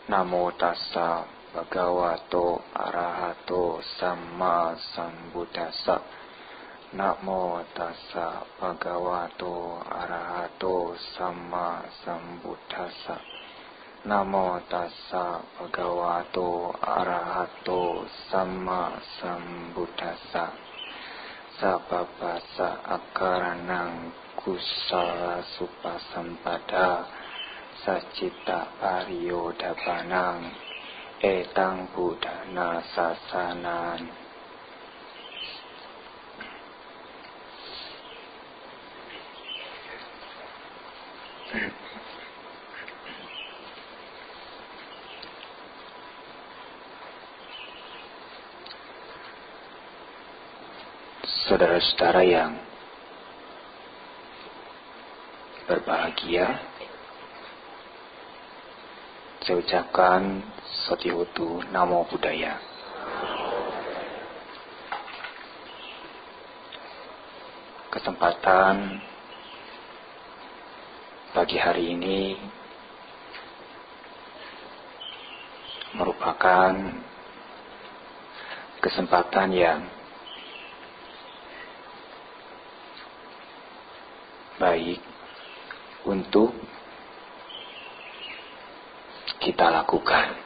Namo tassa bhagavato arahato samma sambuddhassa. Namo tassa bhagavato arahato samma sambuddhassa. Namo tassa bhagavato arahato samma sambuddhassa. Sababasa akaranang kusala supasampada sacita pariyodapanang etang buddhana sasanan. Saudara-saudara yang berbahagia, saya ucapkan Satyahutu Namo Buddhaya. Kesempatan pagi hari ini merupakan kesempatan yang baik untuk kita lakukan.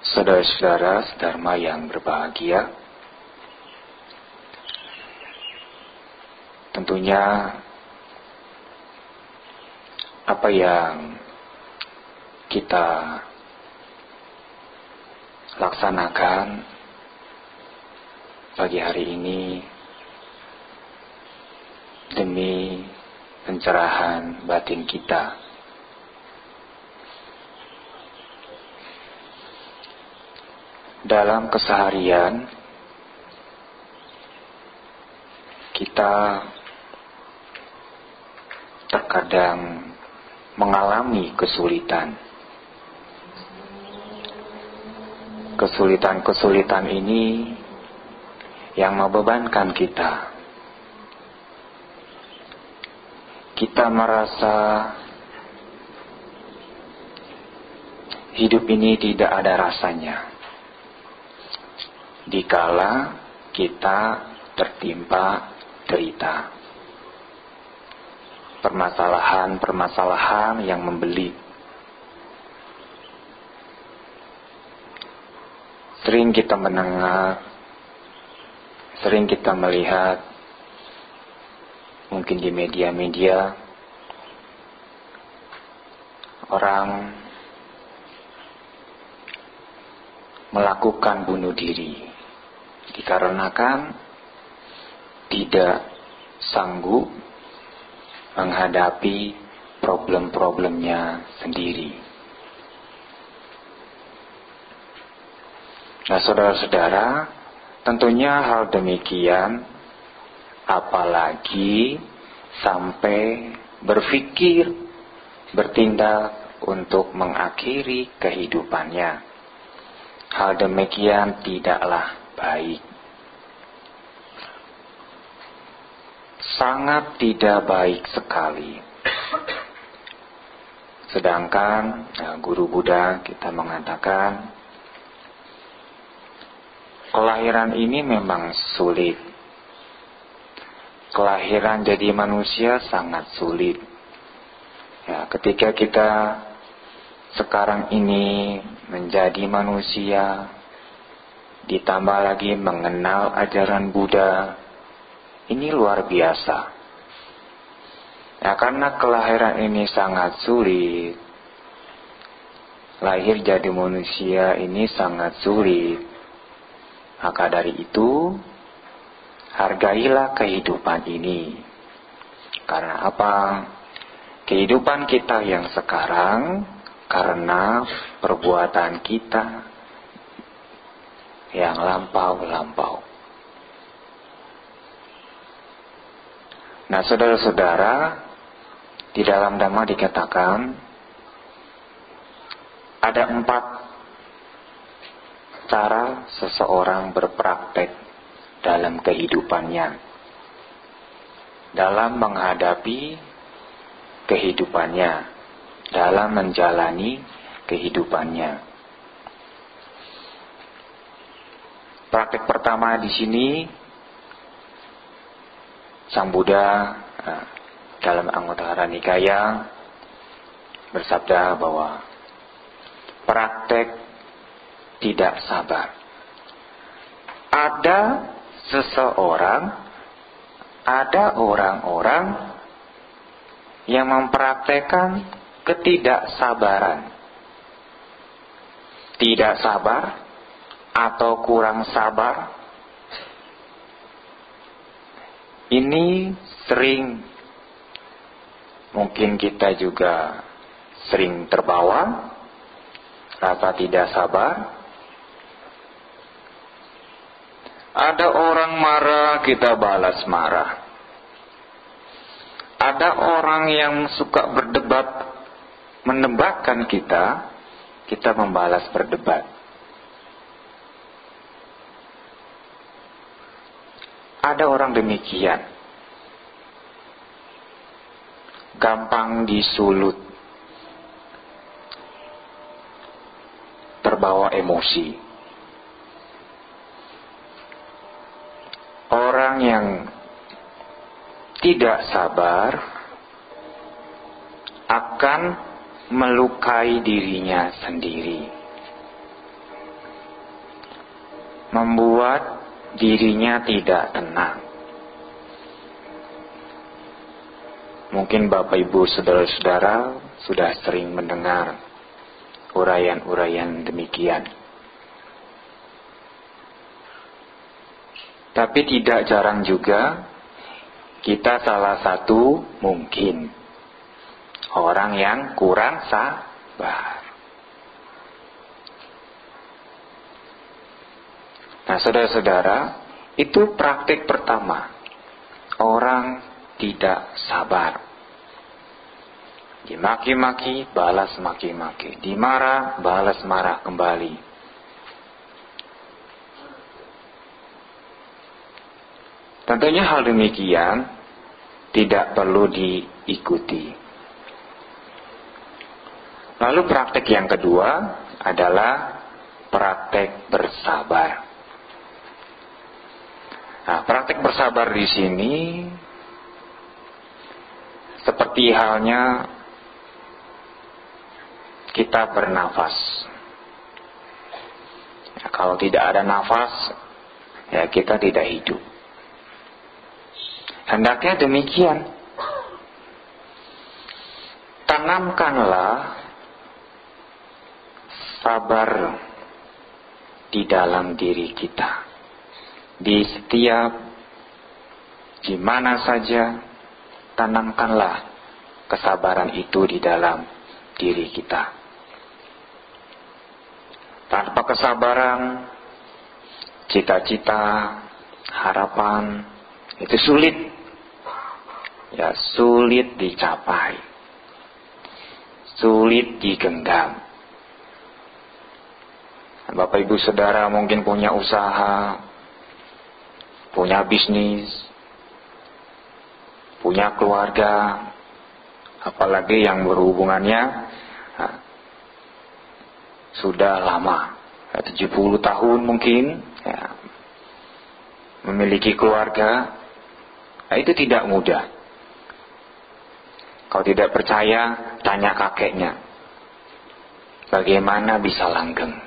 Saudara-saudara sedharma yang berbahagia, tentunya apa yang kita laksanakan pagi hari ini demi pencerahan batin kita. Dalam keseharian kita terkadang mengalami kesulitan. Kesulitan-kesulitan ini yang membebankan kita. Kita merasa hidup ini tidak ada rasanya. Dikala kita tertimpa derita, permasalahan-permasalahan yang membelit. Sering kita mendengar, sering kita melihat, mungkin di media-media, orang melakukan bunuh diri dikarenakan tidak sanggup menghadapi problem-problemnya sendiri. Nah, saudara-saudara, tentunya hal demikian, apalagi sampai berpikir, bertindak untuk mengakhiri kehidupannya. Hal demikian tidaklah baik. Sangat tidak baik sekali. Sedangkan guru Buddha kita mengatakan, kelahiran ini memang sulit. Kelahiran jadi manusia sangat sulit. Ya, ketika kita sekarang ini menjadi manusia, ditambah lagi mengenal ajaran Buddha, ini luar biasa. Ya, karena kelahiran ini sangat sulit, lahir jadi manusia ini sangat sulit. Maka dari itu, hargailah kehidupan ini. Karena apa? Kehidupan kita yang sekarang karena perbuatan kita yang lampau-lampau. Nah, saudara-saudara, di dalam Dhamma dikatakan ada 4 cara seseorang berpraktek dalam kehidupannya, dalam menghadapi kehidupannya. dalam menjalani kehidupannya. Praktek pertama di sini, Sang Buddha dalam Anguttara Nikaya bersabda bahwa praktek tidak sabar. Ada seseorang, ada orang-orang yang mempraktekkan ketidaksabaran. Tidak sabar atau kurang sabar, ini sering, mungkin kita juga sering terbawa rasa tidak sabar. Ada orang marah, kita balas marah. Ada orang yang suka berdebat, mendebatkan kita membalas berdebat. Ada orang demikian, gampang disulut, terbawa emosi. Orang yang tidak sabar akan melukai dirinya sendiri, membuat dirinya tidak tenang. Mungkin Bapak Ibu saudara-saudara sudah sering mendengar uraian-uraian demikian. Tapi tidak jarang juga kita salah satu mungkin orang yang kurang sabar. Nah, saudara-saudara, itu praktik pertama. Orang tidak sabar. Dimaki-maki, balas maki-maki. Dimarah, balas marah kembali. Tentunya hal demikian tidak perlu diikuti. Lalu praktik yang kedua adalah praktek bersabar. Nah, praktik bersabar di sini seperti halnya kita bernafas. Ya, kalau tidak ada nafas, ya kita tidak hidup. Hendaknya demikian. Tanamkanlah sabar di dalam diri kita. Di setiap, di mana saja, tanamkanlah kesabaran itu di dalam diri kita. Tanpa kesabaran, cita-cita, harapan, itu sulit. Ya, sulit dicapai. Sulit digenggam. Bapak Ibu Saudara mungkin punya usaha, punya bisnis, punya keluarga, apalagi yang berhubungannya sudah lama, 70 tahun mungkin, ya, memiliki keluarga. Nah, itu tidak mudah. Kalau tidak percaya, tanya kakeknya, bagaimana bisa langgeng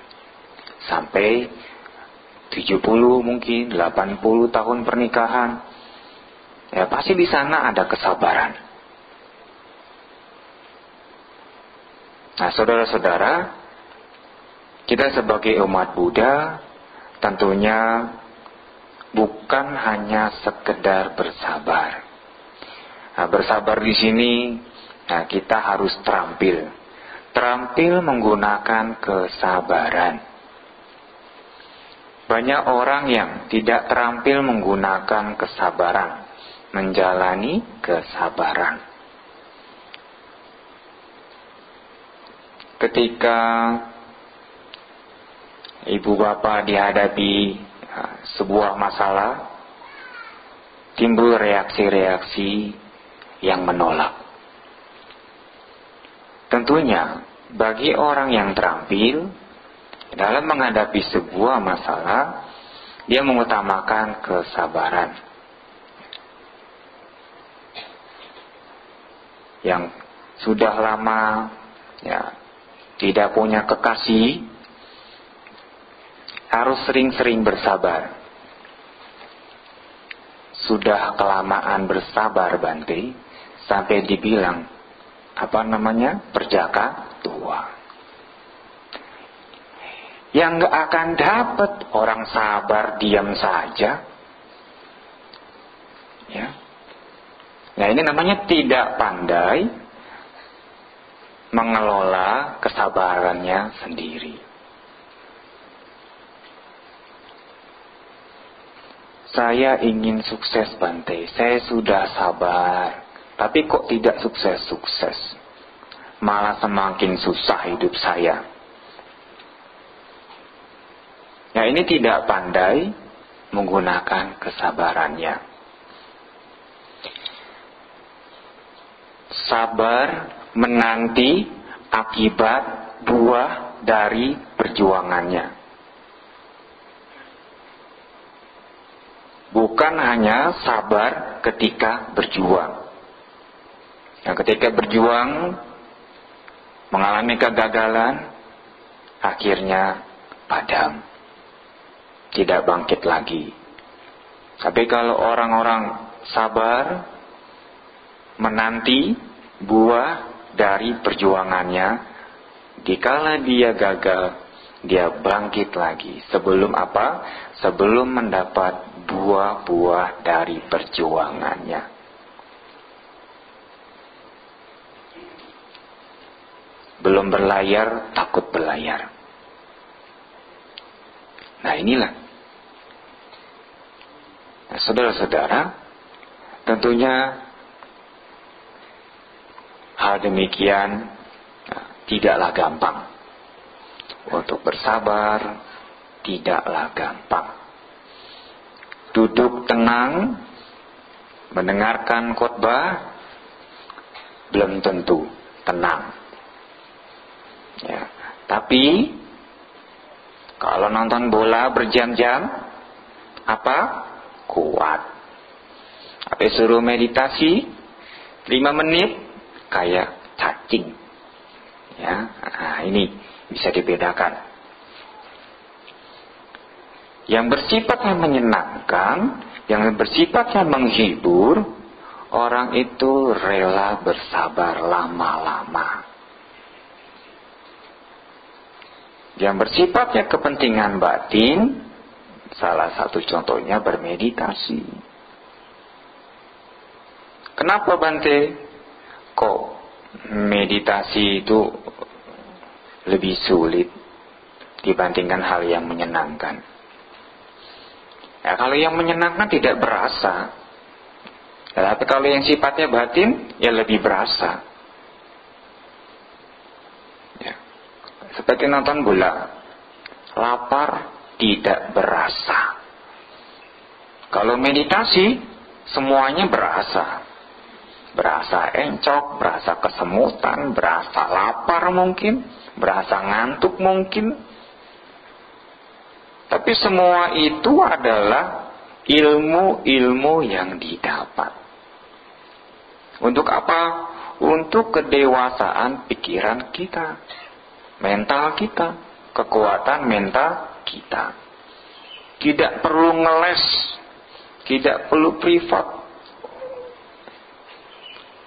sampai 70 mungkin, 80 tahun pernikahan. Ya pasti di sana ada kesabaran. Nah, saudara-saudara, kita sebagai umat Buddha tentunya bukan hanya sekedar bersabar. Nah, bersabar di sini, nah, kita harus terampil menggunakan kesabaran. Banyak orang yang tidak terampil menggunakan kesabaran, menjalani kesabaran. Ketika ibu bapak dihadapi sebuah masalah, timbul reaksi-reaksi yang menolak. tentunya bagi orang yang terampil dalam menghadapi sebuah masalah, dia mengutamakan kesabaran. Yang sudah lama ya tidak punya kekasih, harus sering-sering bersabar. Sudah kelamaan bersabar Bante, sampai dibilang perjaka tua. Yang gak akan dapat orang sabar diam saja. Ya. Nah, ini namanya tidak pandai mengelola kesabarannya sendiri. Saya ingin sukses Bante, saya sudah sabar, tapi kok tidak sukses-sukses. Malah semakin susah hidup saya. Ya, ini tidak pandai menggunakan kesabarannya. Sabar menanti akibat buah dari perjuangannya. Bukan hanya sabar ketika berjuang. Yang ketika berjuang mengalami kegagalan, akhirnya padam, tidak bangkit lagi. Tapi kalau orang-orang sabar menanti buah dari perjuangannya, dikala dia gagal, dia bangkit lagi. Sebelum apa? Sebelum mendapat buah-buah dari perjuangannya. Belum berlayar, takut berlayar. Nah, inilah. Nah, saudara-saudara, tentunya hal demikian tidaklah gampang. Untuk bersabar tidaklah gampang. Duduk tenang mendengarkan khotbah belum tentu tenang. Ya, tapi kalau nonton bola berjam-jam, kuat. Tapi suruh meditasi 5 menit, kayak cacing. Ya, nah, ini bisa dibedakan. Yang bersifatnya menyenangkan, yang bersifatnya menghibur, orang itu rela bersabar lama-lama. Yang bersifatnya kepentingan batin, salah satu contohnya bermeditasi. Kenapa Bante? Kok meditasi itu lebih sulit dibandingkan hal yang menyenangkan? Ya, kalau yang menyenangkan tidak berasa. Ya, tapi kalau yang sifatnya batin, ya lebih berasa. Ya. Seperti nonton bola. Lapar tidak berasa. Kalau meditasi, semuanya berasa. Berasa encok, berasa kesemutan, berasa lapar mungkin, berasa ngantuk mungkin. Tapi semua itu adalah ilmu-ilmu yang didapat. Untuk apa? Untuk kedewasaan pikiran kita, mental kita, kekuatan mental kita. Tidak perlu ngeles, tidak perlu privat.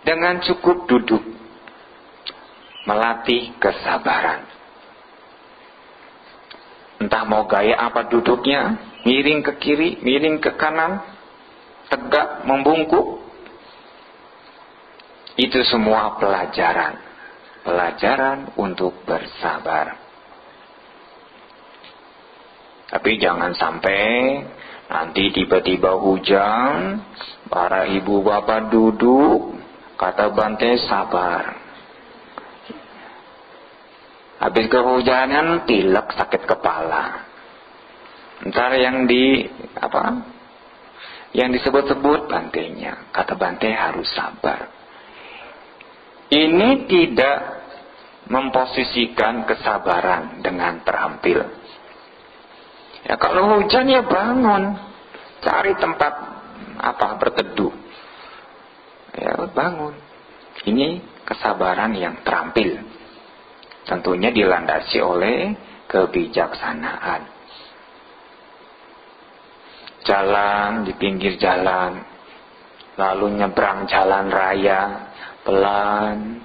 Dengan cukup duduk, melatih kesabaran. Entah mau gaya apa duduknya, miring ke kiri, miring ke kanan, tegak, membungkuk. Itu semua pelajaran. Pelajaran untuk bersabar. Tapi jangan sampai nanti tiba-tiba hujan, para ibu bapak duduk, kata Bante sabar. Habis kehujanan pilek sakit kepala. Ntar yang disebut-sebut Bantenya, kata Bante harus sabar. Ini tidak memposisikan kesabaran dengan terampil. Ya, kalau hujan ya bangun, cari tempat berteduh. Ya, bangun. Ini kesabaran yang terampil. Tentunya dilandasi oleh kebijaksanaan. Jalan di pinggir jalan, lalu nyebrang jalan raya, pelan,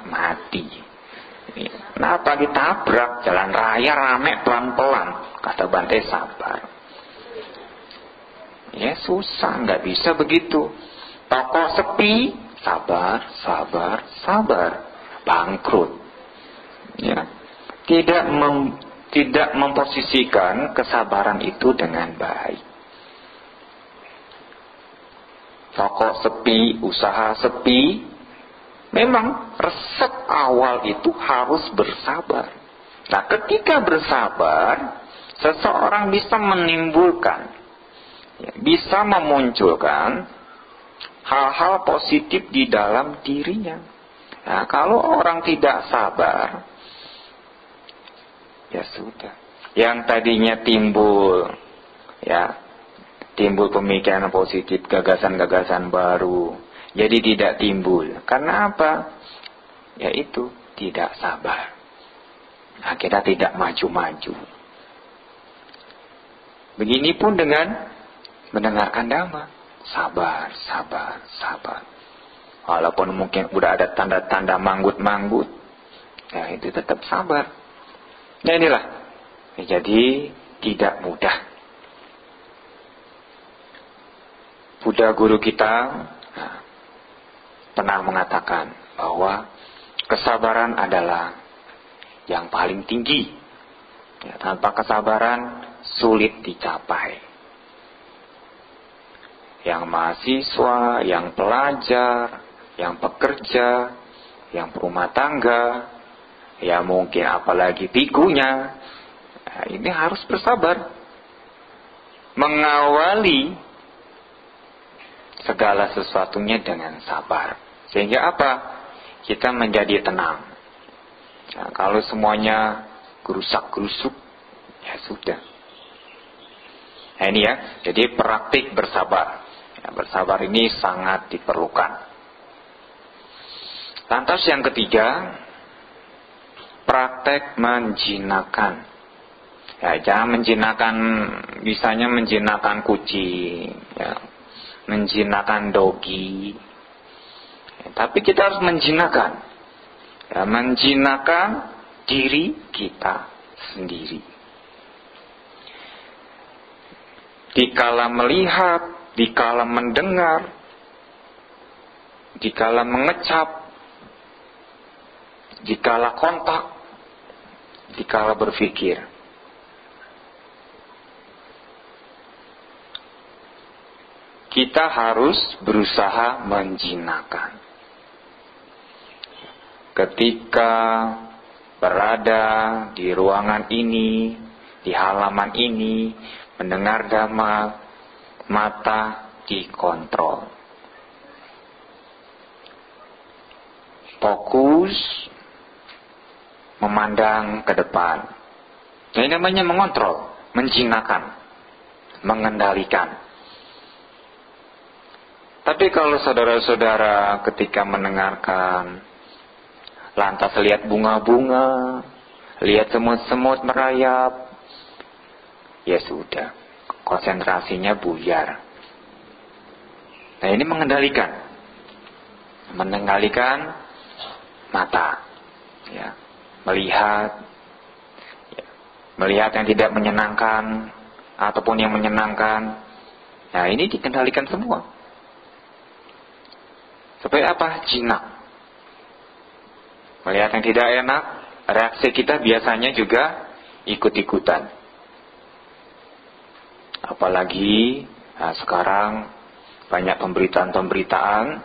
mati. Kenapa ditabrak? Jalan raya rame pelan-pelan, kata Bante, sabar. Ya susah, nggak bisa begitu. Toko sepi, sabar, bangkrut. Ya, tidak memposisikan kesabaran itu dengan baik. Toko sepi, usaha sepi, memang resep awal itu harus bersabar. Nah, ketika bersabar, seseorang bisa menimbulkan, bisa memunculkan hal-hal positif di dalam dirinya. Nah, kalau orang tidak sabar, ya sudah. Yang tadinya timbul pemikiran positif, gagasan-gagasan baru, jadi tidak timbul. Karena apa? Yaitu tidak sabar. Nah, kita tidak maju-maju. Begini pun dengan mendengarkan dhamma. Sabar. Walaupun mungkin udah ada tanda-tanda manggut-manggut, ya itu tetap sabar. Nah inilah, jadi tidak mudah. Buddha guru kita pernah mengatakan bahwa kesabaran adalah yang paling tinggi. Ya, tanpa kesabaran sulit dicapai. Yang mahasiswa, yang pelajar, yang pekerja, yang berumah tangga, ya mungkin apalagi bikunya, ini harus bersabar. Mengawali segala sesuatunya dengan sabar. Sehingga apa? Kita menjadi tenang. Nah, kalau semuanya gerusak-gerusuk, ya sudah. Nah ini ya, jadi praktik bersabar. Ya, bersabar ini sangat diperlukan. Lantas yang ketiga, praktek menjinakkan. Ya, jangan menjinakkan, bisanya menjinakkan kucing, ya, menjinakkan dogi. Ya, tapi kita harus menjinakkan. Ya, menjinakkan diri kita sendiri. Dikala melihat, dikala mendengar, dikala mengecap, dikala kontak, dikala berpikir. Kita harus berusaha menjinakkan. Ketika berada di ruangan ini, di halaman ini, mendengar dhamma, mata dikontrol. Fokus memandang ke depan. Ini namanya mengontrol, menjinakkan, mengendalikan. Tapi kalau saudara-saudara ketika mendengarkan, lantas lihat bunga-bunga, lihat semut-semut merayap, ya sudah, konsentrasinya buyar. Nah ini mengendalikan mata, ya, melihat yang tidak menyenangkan ataupun yang menyenangkan. Nah ini dikendalikan semua. Supaya apa? Jinak. Melihat yang tidak enak, reaksi kita biasanya juga ikut-ikutan. Apalagi sekarang banyak pemberitaan,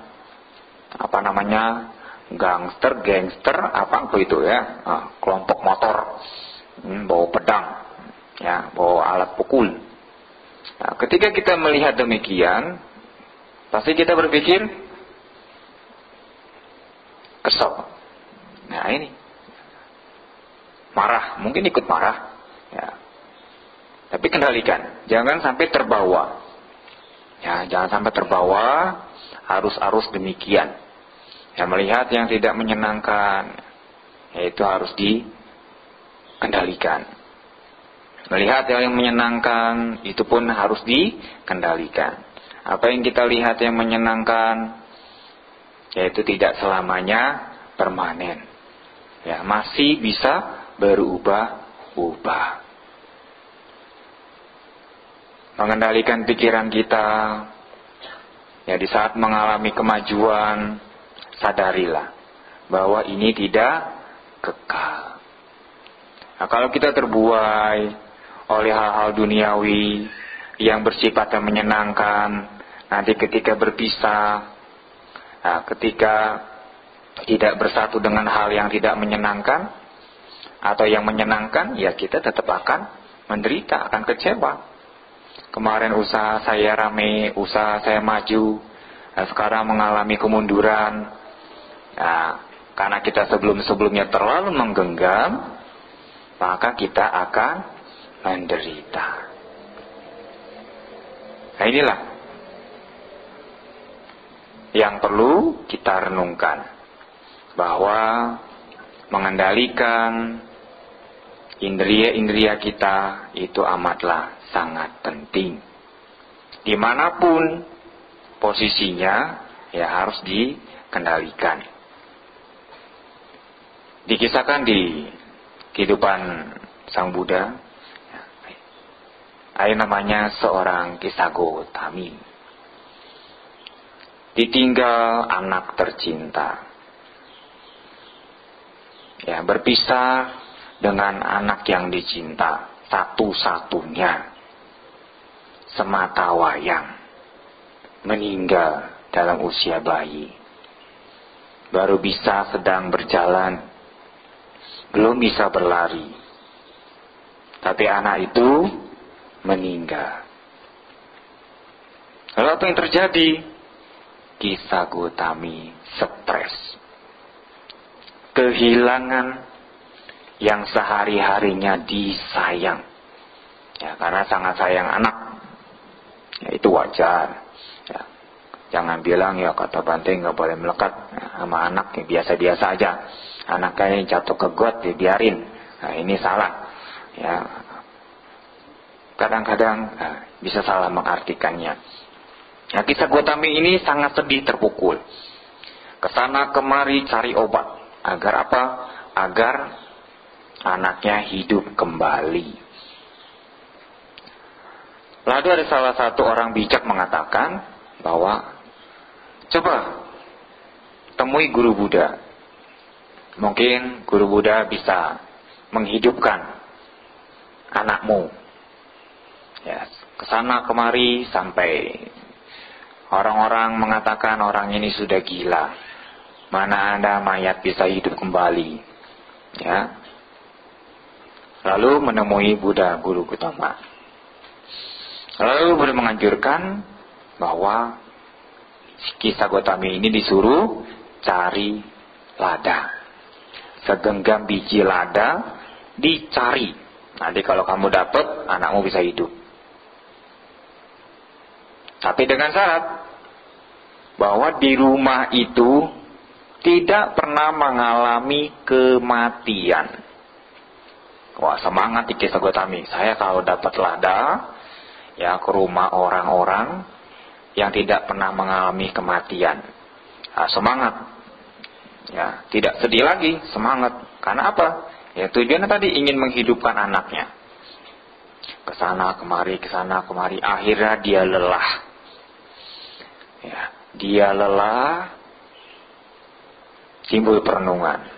gangster, apa itu ya, kelompok motor, bawa pedang, ya, bawa alat pukul. Nah, ketika kita melihat demikian, pasti kita berpikir kesel, Nah ini, marah, mungkin ikut marah, ya. Tapi kendalikan, jangan sampai terbawa. Ya, jangan sampai terbawa arus-arus demikian. Ya, melihat yang tidak menyenangkan, yaitu harus dikendalikan. Melihat yang menyenangkan, itu pun harus dikendalikan. Apa yang kita lihat yang menyenangkan, yaitu tidak selamanya permanen. Ya, masih bisa berubah-ubah. Mengendalikan pikiran kita, ya di saat mengalami kemajuan, sadarilah bahwa ini tidak kekal. Nah, kalau kita terbuai oleh hal-hal duniawi yang bersifat yang menyenangkan, nanti ketika berpisah, nah, ketika tidak bersatu dengan hal yang tidak menyenangkan atau yang menyenangkan, ya kita tetap akan menderita, akan kecewa. Kemarin usaha saya rame, usaha saya maju, nah, sekarang mengalami kemunduran. Nah, karena kita sebelum-sebelumnya terlalu menggenggam, maka kita akan menderita. Nah inilah yang perlu kita renungkan, bahwa mengendalikan indria-indria kita itu amatlah sangat penting. Dimanapun posisinya, ya harus dikendalikan. Dikisahkan di kehidupan Sang Buddha, ada namanya seorang Kisah Gotami. Ditinggal anak tercinta. Ya, berpisah dengan anak yang dicinta, satu-satunya, semata wayang, meninggal dalam usia bayi. Baru bisa sedang berjalan, belum bisa berlari. Tapi anak itu meninggal. Lalu apa yang terjadi? Kisah Gotami stres. Kehilangan yang sehari-harinya disayang. Ya, karena sangat sayang anak. Ya, itu wajar. Ya, jangan bilang ya kata Bante nggak boleh melekat sama anak, ya, biasa-biasa aja. Anak kayak jatuh ke got dibiarin. Nah, ini salah. Ya, kadang-kadang bisa salah mengartikannya. Nah, Kisah Gotami ini sangat sedih, terpukul. Kesana kemari cari obat. Agar apa? Agar anaknya hidup kembali. Lalu ada salah satu orang bijak mengatakan bahwa coba temui guru Buddha. Mungkin guru Buddha bisa menghidupkan anakmu. Ya, kesana kemari sampai orang-orang mengatakan orang ini sudah gila. Mana ada mayat bisa hidup kembali. Ya. Lalu menemui Buddha Guru Gautama. Lalu Buddha menganjurkan bahwa Kisah Gotami ini disuruh cari lada. Segenggam biji lada dicari. Nanti kalau kamu dapat, anakmu bisa hidup. Tapi dengan syarat bahwa di rumah itu tidak pernah mengalami kematian. Wah, semangat di Kisah Gotami. Saya kalau dapat lada, ya ke rumah orang-orang yang tidak pernah mengalami kematian. Nah, semangat. Ya, tidak sedih lagi, semangat. Karena apa? Ya tujuannya tadi ingin menghidupkan anaknya. Kesana kemari, akhirnya dia lelah. Ya, dia lelah. Timbul perenungan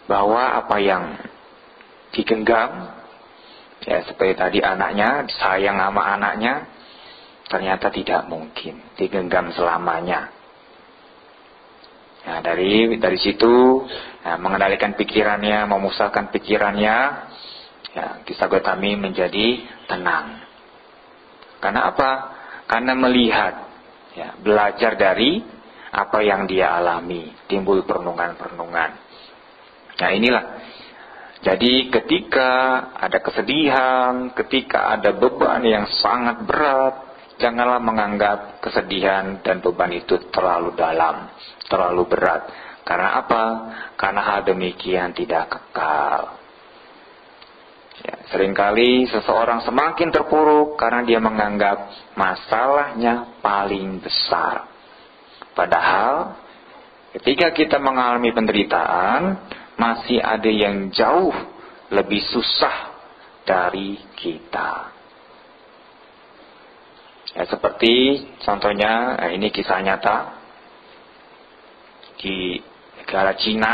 bahwa apa yang digenggam, ya seperti tadi anaknya, sayang sama anaknya, ternyata tidak mungkin digenggam selamanya. Nah, dari situ, nah, mengendalikan pikirannya, memusatkan pikirannya, ya, Kisah Gotami menjadi tenang. Karena apa? Karena melihat, ya, belajar dari apa yang dia alami, timbul perenungan-perenungan. Nah inilah, jadi ketika ada kesedihan, ketika ada beban yang sangat berat, janganlah menganggap kesedihan dan beban itu terlalu dalam, terlalu berat. Karena apa? Karena hal demikian tidak kekal. Ya, seringkali seseorang semakin terpuruk karena dia menganggap masalahnya paling besar. Padahal ketika kita mengalami penderitaan, masih ada yang jauh lebih susah dari kita. Ya, seperti contohnya, ini kisah nyata di negara Cina.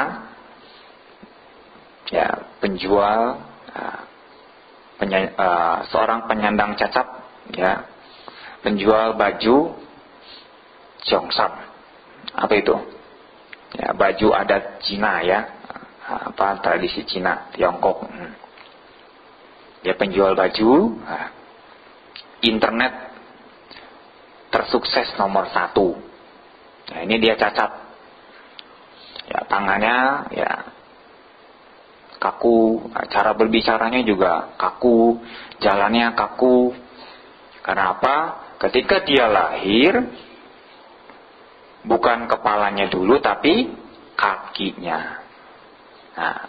Ya, penjual seorang penyandang cacat, ya, penjual baju Gyeongsam. Apa itu? Ya, baju adat Cina, ya, tradisi Cina, Tiongkok. Dia penjual baju, internet tersukses nomor 1. Nah, ini dia cacat. Ya, tangannya ya kaku, cara berbicaranya juga kaku, jalannya kaku. Karena apa? Ketika dia lahir, bukan kepalanya dulu, tapi kakinya. Nah,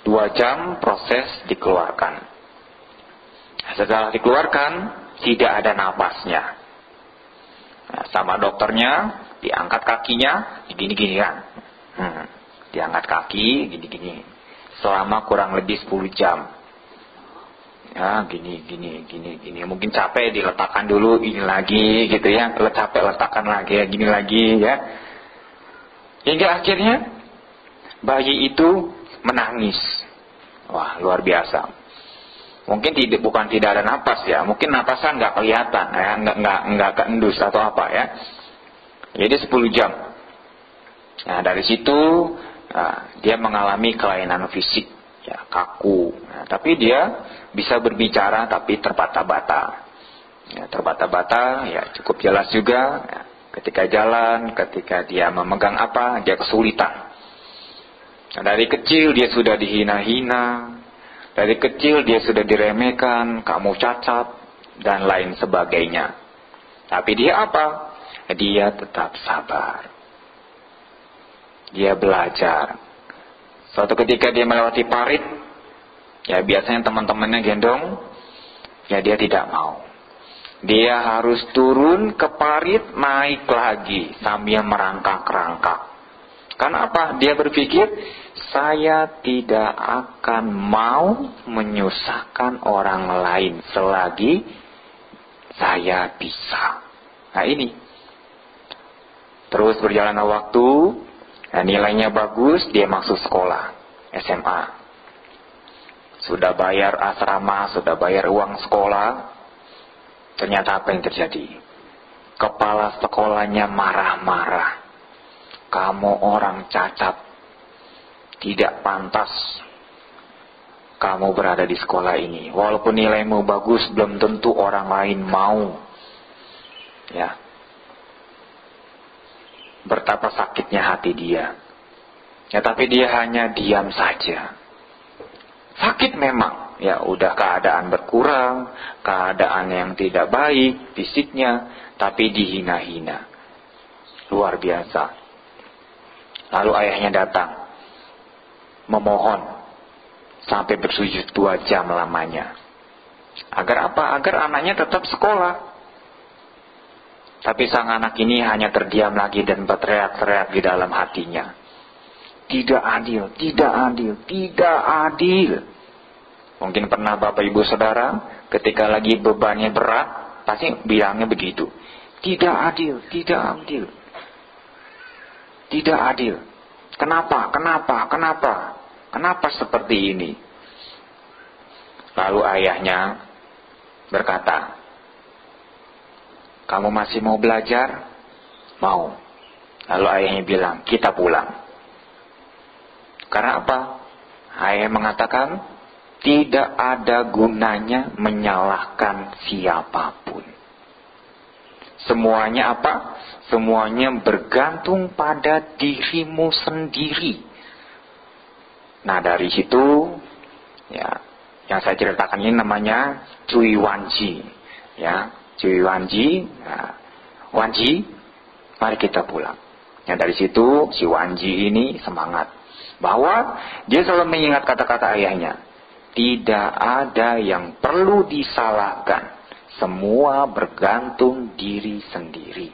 2 jam proses dikeluarkan. Setelah dikeluarkan, tidak ada napasnya. Nah, sama dokternya, diangkat kakinya, gini-gini kan. Diangkat kaki, gini-gini. Selama kurang lebih 10 jam. Ya, gini. Mungkin capek, diletakkan dulu, ini lagi, gitu ya. Capek, letakkan lagi, gini lagi, ya. Hingga akhirnya, bayi itu menangis. Wah, luar biasa. Mungkin bukan tidak ada napas, ya. Mungkin napasnya nggak kelihatan, ya. Nggak keendus atau apa, ya. Jadi 10 jam. Nah, dari situ, dia mengalami kelainan fisik, ya, kaku. Nah, tapi dia bisa berbicara tapi terbata-bata. Ya, terbata-bata, ya cukup jelas juga. Ya, ketika jalan, ketika dia memegang apa, dia kesulitan. Nah, dari kecil dia sudah dihina-hina. Dari kecil dia sudah diremehkan, kamu cacat, dan lain sebagainya. Tapi dia apa? Dia tetap sabar. Dia belajar. Suatu ketika dia melewati parit, ya biasanya teman-temannya gendong, ya dia tidak mau. Dia harus turun ke parit, naik lagi sambil merangkak-rangkak. Karena apa? Dia berpikir, saya tidak akan mau menyusahkan orang lain selagi saya bisa. Nah ini. Terus berjalannya waktu, nah, nilainya bagus, dia masuk sekolah, SMA. Sudah bayar asrama, sudah bayar uang sekolah. Ternyata apa yang terjadi? Kepala sekolahnya marah-marah. Kamu orang cacat, tidak pantas kamu berada di sekolah ini. Walaupun nilaimu bagus, belum tentu orang lain mau. Ya. Betapa sakitnya hati dia. Ya, tapi dia hanya diam saja. Sakit memang. Ya, udah keadaan berkurang, keadaan yang tidak baik fisiknya, tapi dihina-hina. Luar biasa. Lalu ayahnya datang, memohon sampai bersujud 2 jam lamanya. Agar apa? Agar anaknya tetap sekolah. Tapi sang anak ini hanya terdiam lagi dan berteriak-teriak di dalam hatinya. Tidak adil, tidak adil, tidak adil. Mungkin pernah Bapak Ibu Saudara ketika lagi bebannya berat, pasti bilangnya begitu. Tidak adil, tidak adil. Tidak adil. Kenapa? Kenapa? Kenapa? Kenapa seperti ini? Lalu ayahnya berkata, kamu masih mau belajar? Mau. Lalu ayahnya bilang, kita pulang. Karena apa? Ayah mengatakan, tidak ada gunanya menyalahkan siapapun. Semuanya apa? Semuanya bergantung pada dirimu sendiri. Nah, dari situ, ya, yang saya ceritakan ini namanya Cui Wanji. Ya, Cui Wanji. Nah, Wanji, mari kita pulang. Ya, dari situ si Wanji ini semangat bahwa dia selalu mengingat kata-kata ayahnya. Tidak ada yang perlu disalahkan. Semua bergantung diri sendiri.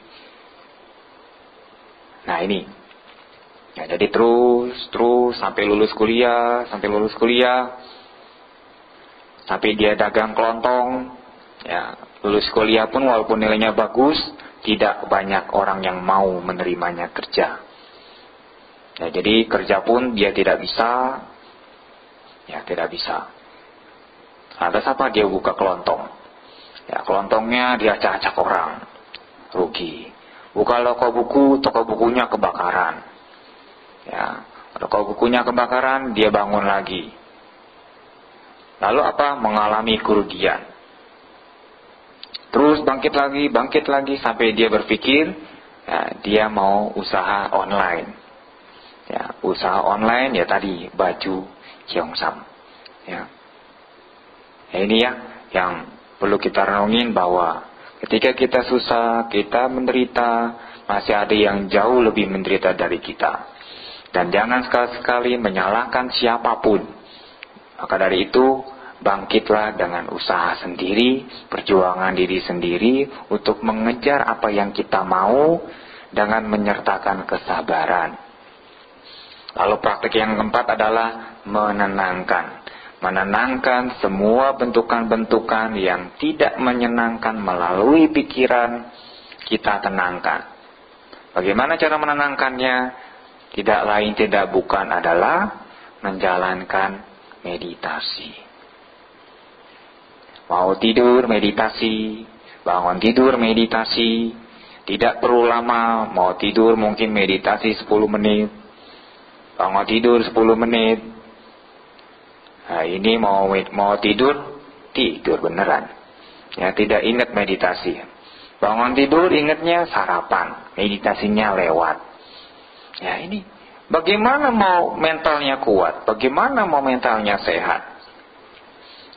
Nah, ini. Ya, jadi terus sampai lulus kuliah, sampai dia dagang kelontong. Ya, lulus kuliah pun walaupun nilainya bagus, tidak banyak orang yang mau menerimanya kerja. Ya, jadi kerja pun dia tidak bisa. Ya, tidak bisa. Lantas apa? Dia buka kelontong. Ya, kelontongnya dia acak-acak orang. Rugi. Buka toko bukunya kebakaran. Ya, toko bukunya kebakaran, dia bangun lagi. Lalu apa? Mengalami kerugian. Terus bangkit lagi sampai dia berpikir, ya, dia mau usaha online. Ya, usaha online ya tadi baju Cheongsam. Ya. Ini ya yang perlu kita renungin, bahwa ketika kita susah, kita menderita, masih ada yang jauh lebih menderita dari kita. Dan jangan sekali-sekali menyalahkan siapapun. Maka dari itu, bangkitlah dengan usaha sendiri, perjuangan diri sendiri untuk mengejar apa yang kita mau dengan menyertakan kesabaran. Lalu praktik yang keempat adalah menenangkan. Menenangkan semua bentukan-bentukan yang tidak menyenangkan melalui pikiran, kita tenangkan. Bagaimana cara menenangkannya? Tidak lain tidak bukan adalah menjalankan meditasi. Mau tidur meditasi, bangun tidur meditasi, tidak perlu lama. Mau tidur mungkin meditasi 10 menit, bangun tidur 10 menit. Nah, ini mau tidur beneran. Ya, tidak ingat meditasi. Bangun tidur ingatnya sarapan, meditasinya lewat. Ya, ini bagaimana mau mentalnya kuat? Bagaimana mau mentalnya sehat?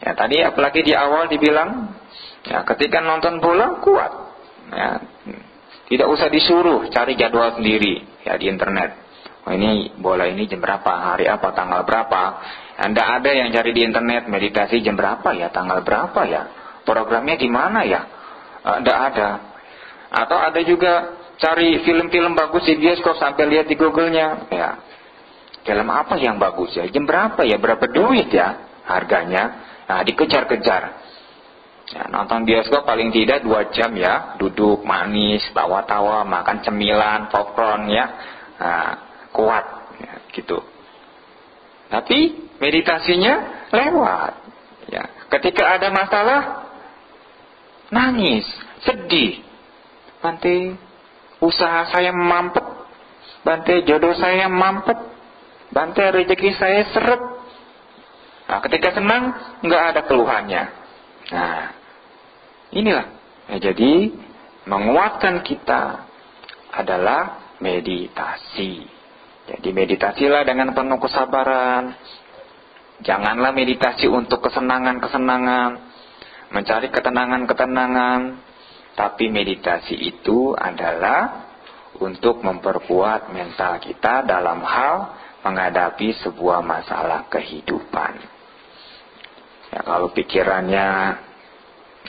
Ya, tadi apalagi di awal dibilang, ya, ketika nonton bola kuat. Ya, tidak usah disuruh cari jadwal sendiri ya di internet. Oh, ini bola ini jam berapa, hari apa, tanggal berapa. Anda ada yang cari di internet meditasi jam berapa ya, tanggal berapa ya, programnya di mana ya. Tidak ada. Atau ada juga cari film-film bagus di bioskop sampai lihat di Google-nya. Ya, film apa yang bagus ya, jam berapa ya, berapa duit ya harganya. Nah, dikejar-kejar. Ya, nonton bioskop paling tidak 2 jam ya, duduk manis, tawa-tawa, makan cemilan, popcorn ya. Nah, kuat ya, gitu. Tapi meditasinya lewat ya. Ketika ada masalah nangis, sedih. Bante, usaha saya mampet. Bante, jodoh saya mampet. Bante, rezeki saya seret. Nah, ketika senang nggak ada keluhannya. Nah, inilah ya, jadi menguatkan kita adalah meditasi. Jadi meditasilah dengan penuh kesabaran. Janganlah meditasi untuk kesenangan-kesenangan, mencari ketenangan-ketenangan. Tapi meditasi itu adalah untuk memperkuat mental kita dalam hal menghadapi sebuah masalah kehidupan. Ya, kalau pikirannya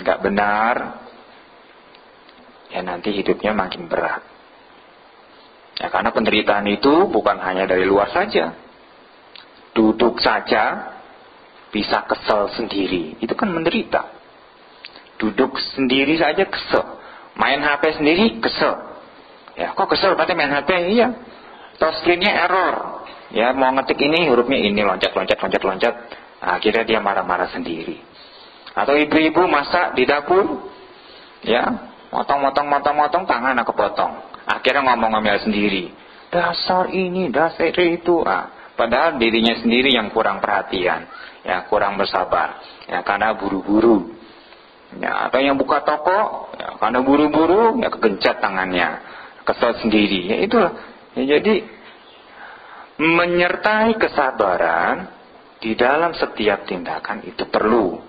nggak benar, ya nanti hidupnya makin berat. Ya, karena penderitaan itu bukan hanya dari luar saja. Duduk saja bisa kesel sendiri, itu kan menderita. Duduk sendiri saja kesel, main HP sendiri kesel. Ya, kok kesel berarti main HP? Iya, touchscreen-nya error. Ya, mau ngetik ini hurufnya ini loncat. Nah, akhirnya dia marah-marah sendiri. Atau ibu-ibu masak di dapur, ya, motong tangan kepotong. Akhirnya ngomong-ngomel sendiri. Dasar ini, dasar itu. Padahal dirinya sendiri yang kurang perhatian. Ya, kurang bersabar. Ya, karena buru-buru. Ya, atau yang buka toko, ya, karena buru-buru, ya kegencet tangannya, kesel sendiri. Ya itulah. Ya, jadi menyertai kesabaran di dalam setiap tindakan itu perlu.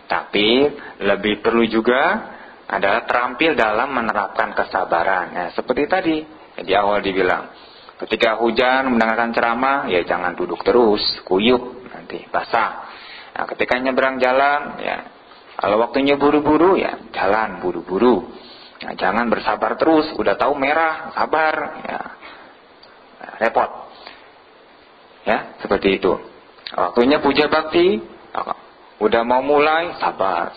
Tapi lebih perlu juga adalah terampil dalam menerapkan kesabaran. Ya, seperti tadi di awal dibilang, ketika hujan mendengarkan ceramah, ya jangan duduk terus, kuyup nanti basah. Nah, ketika nyebrang jalan, ya kalau waktunya buru-buru, ya jalan buru-buru. Nah, jangan bersabar terus, udah tahu merah, sabar, ya repot. Ya, seperti itu. Waktunya puja bakti, udah mau mulai, sabar,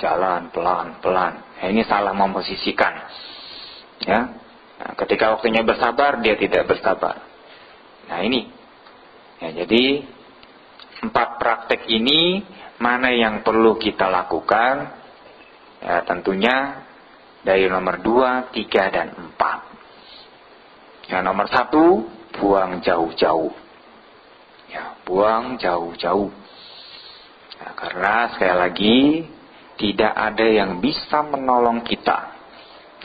jalan pelan-pelan. Nah, ini salah memposisikan. Ya, nah, ketika waktunya bersabar, dia tidak bersabar. Nah ini, ya jadi 4 praktek ini mana yang perlu kita lakukan? Ya, tentunya dari nomor 2, 3, dan 4. Ya, nomor 1, buang jauh-jauh. Ya, buang jauh-jauh. Nah, karena sekali lagi tidak ada yang bisa menolong kita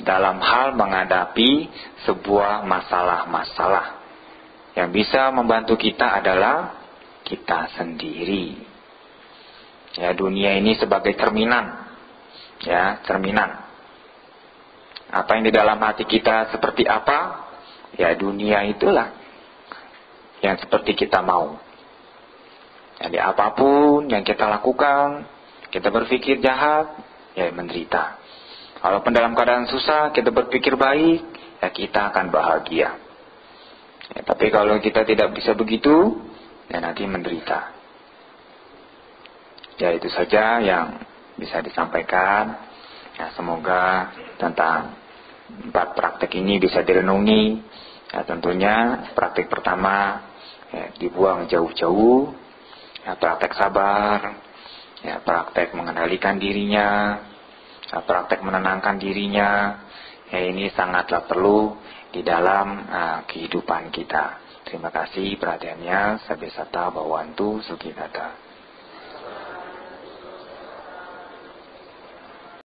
dalam hal menghadapi sebuah masalah-masalah. Yang bisa membantu kita adalah kita sendiri. Ya, dunia ini sebagai cerminan. Ya, cerminan. Apa yang di dalam hati kita seperti apa? Ya, dunia itulah yang seperti kita mau. Jadi apapun yang kita lakukan, kita berpikir jahat, ya menderita. Walaupun dalam keadaan susah, kita berpikir baik, ya kita akan bahagia. Ya, tapi kalau kita tidak bisa begitu, ya nanti menderita. Ya itu saja yang bisa disampaikan. Ya, semoga tentang 4 praktek ini bisa direnungi. Ya, tentunya praktek pertama, ya, dibuang jauh-jauh. Ya, praktek sabar. Ya, praktek mengendalikan dirinya. Ya, praktek menenangkan dirinya. Ya, ini sangatlah perlu di dalam kehidupan kita. Terima kasih perhatiannya. Sabesata Bawantu Sukitata.